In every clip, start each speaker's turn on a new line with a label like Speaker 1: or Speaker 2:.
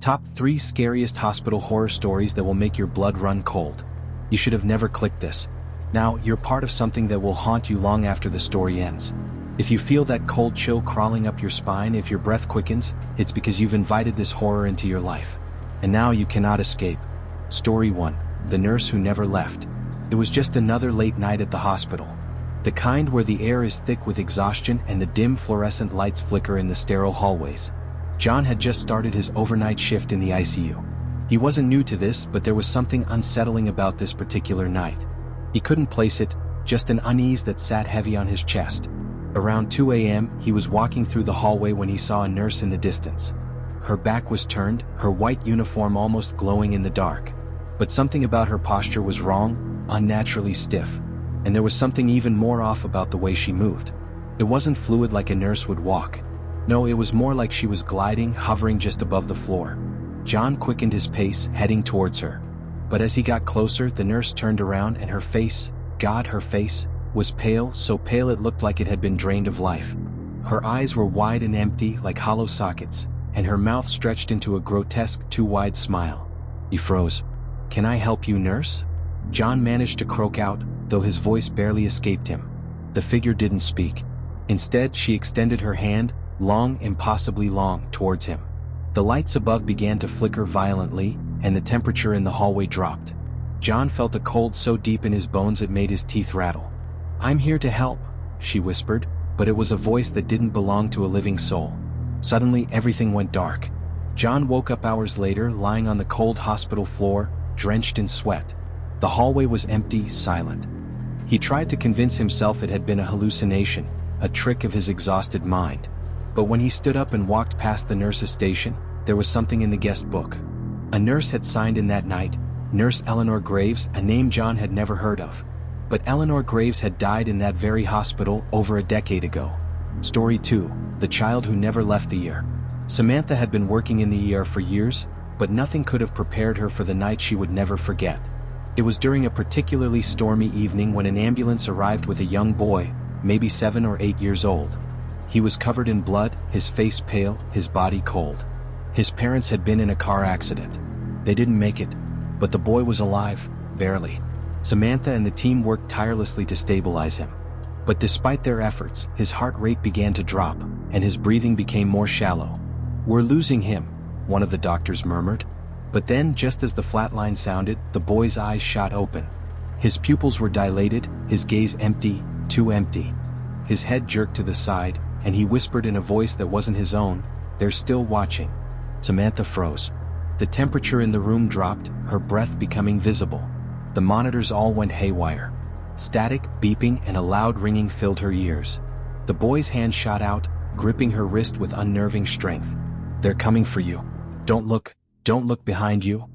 Speaker 1: Top 3 Scariest Hospital Horror Stories That Will Make Your Blood Run Cold. You should have never clicked this. Now, you're part of something that will haunt you long after the story ends. If you feel that cold chill crawling up your spine, if your breath quickens, it's because you've invited this horror into your life. And now you cannot escape. Story 1. The Nurse Who Never Left. It was just another late night at the hospital. The kind where the air is thick with exhaustion and the dim fluorescent lights flicker in the sterile hallways. John had just started his overnight shift in the ICU. He wasn't new to this, but there was something unsettling about this particular night. He couldn't place it, just an unease that sat heavy on his chest. Around 2 a.m., he was walking through the hallway when he saw a nurse in the distance. Her back was turned, her white uniform almost glowing in the dark. But something about her posture was wrong, unnaturally stiff. And there was something even more off about the way she moved. It wasn't fluid like a nurse would walk. No, it was more like she was gliding, hovering just above the floor. John quickened his pace, heading towards her. But as he got closer, the nurse turned around and her face, God, her face, was pale, so pale it looked like it had been drained of life. Her eyes were wide and empty, like hollow sockets, and her mouth stretched into a grotesque, too-wide smile. He froze. "Can I help you, nurse?" John managed to croak out, though his voice barely escaped him. The figure didn't speak. Instead, she extended her hand, long, impossibly long, towards him. The lights above began to flicker violently, and the temperature in the hallway dropped. John felt a cold so deep in his bones it made his teeth rattle. "I'm here to help," she whispered, but it was a voice that didn't belong to a living soul. Suddenly, everything went dark. John woke up hours later, lying on the cold hospital floor, drenched in sweat. The hallway was empty, silent. He tried to convince himself it had been a hallucination, a trick of his exhausted mind. But when he stood up and walked past the nurse's station, there was something in the guest book. A nurse had signed in that night, Nurse Eleanor Graves, a name John had never heard of. But Eleanor Graves had died in that very hospital over a decade ago. Story 2. The Child Who Never Left the ER. Samantha had been working in the ER for years, but nothing could have prepared her for the night she would never forget. It was during a particularly stormy evening when an ambulance arrived with a young boy, maybe 7 or 8 years old. He was covered in blood, his face pale, his body cold. His parents had been in a car accident. They didn't make it, but the boy was alive, barely. Samantha and the team worked tirelessly to stabilize him. But despite their efforts, his heart rate began to drop, and his breathing became more shallow. "We're losing him," one of the doctors murmured. But then, just as the flatline sounded, the boy's eyes shot open. His pupils were dilated, his gaze empty, too empty. His head jerked to the side, and he whispered in a voice that wasn't his own, "They're still watching." Samantha froze. The temperature in the room dropped, her breath becoming visible. The monitors all went haywire. Static, beeping, and a loud ringing filled her ears. The boy's hand shot out, gripping her wrist with unnerving strength. "They're coming for you. Don't look behind you."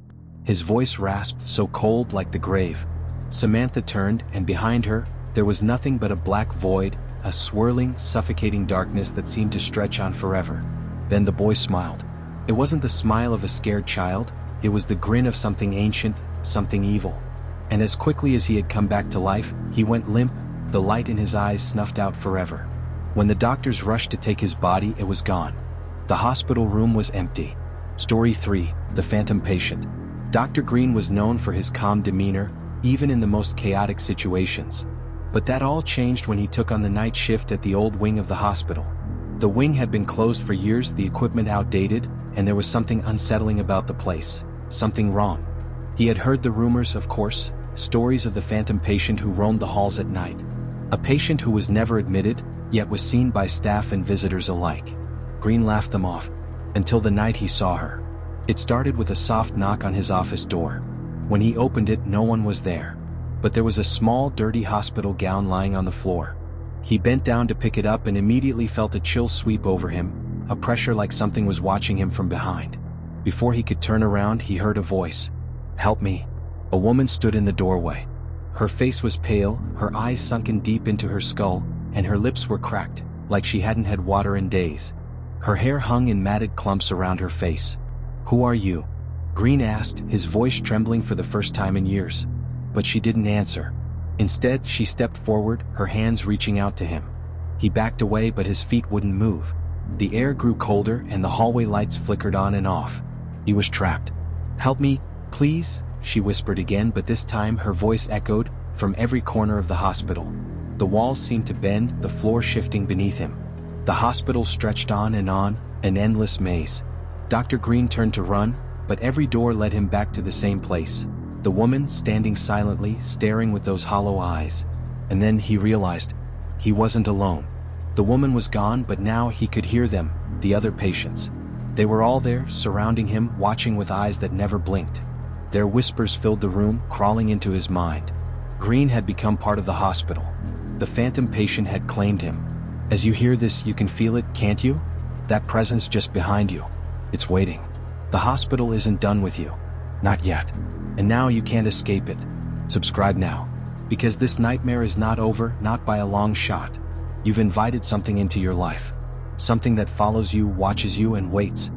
Speaker 1: His voice rasped, so cold like the grave. Samantha turned, and behind her, there was nothing but a black void, a swirling, suffocating darkness that seemed to stretch on forever. Then the boy smiled. It wasn't the smile of a scared child, it was the grin of something ancient, something evil. And as quickly as he had come back to life, he went limp, the light in his eyes snuffed out forever. When the doctors rushed to take his body, it was gone. The hospital room was empty. Story 3. The Phantom Patient. Dr. Green was known for his calm demeanor, even in the most chaotic situations. But that all changed when he took on the night shift at the old wing of the hospital. The wing had been closed for years, the equipment outdated, and there was something unsettling about the place, something wrong. He had heard the rumors, of course, stories of the phantom patient who roamed the halls at night. A patient who was never admitted, yet was seen by staff and visitors alike. Green laughed them off, until the night he saw her. It started with a soft knock on his office door. When he opened it, no one was there. But there was a small, dirty hospital gown lying on the floor. He bent down to pick it up and immediately felt a chill sweep over him, a pressure like something was watching him from behind. Before he could turn around, he heard a voice. "Help me." A woman stood in the doorway. Her face was pale, her eyes sunken deep into her skull, and her lips were cracked, like she hadn't had water in days. Her hair hung in matted clumps around her face. "Who are you?" Green asked, his voice trembling for the first time in years. But she didn't answer. Instead, she stepped forward, her hands reaching out to him. He backed away, but his feet wouldn't move. The air grew colder and the hallway lights flickered on and off. He was trapped. "Help me, please," she whispered again, but this time her voice echoed from every corner of the hospital. The walls seemed to bend, the floor shifting beneath him. The hospital stretched on, an endless maze. Dr. Green turned to run, but every door led him back to the same place. The woman standing silently, staring with those hollow eyes. And then he realized he wasn't alone. The woman was gone, but now he could hear them, the other patients. They were all there, surrounding him, watching with eyes that never blinked. Their whispers filled the room, crawling into his mind. Green had become part of the hospital. The phantom patient had claimed him. As you hear this, you can feel it, can't you? That presence just behind you. It's waiting. The hospital isn't done with you. Not yet. And now you can't escape it. Subscribe now. Because this nightmare is not over, not by a long shot. You've invited something into your life. Something that follows you, watches you, and waits.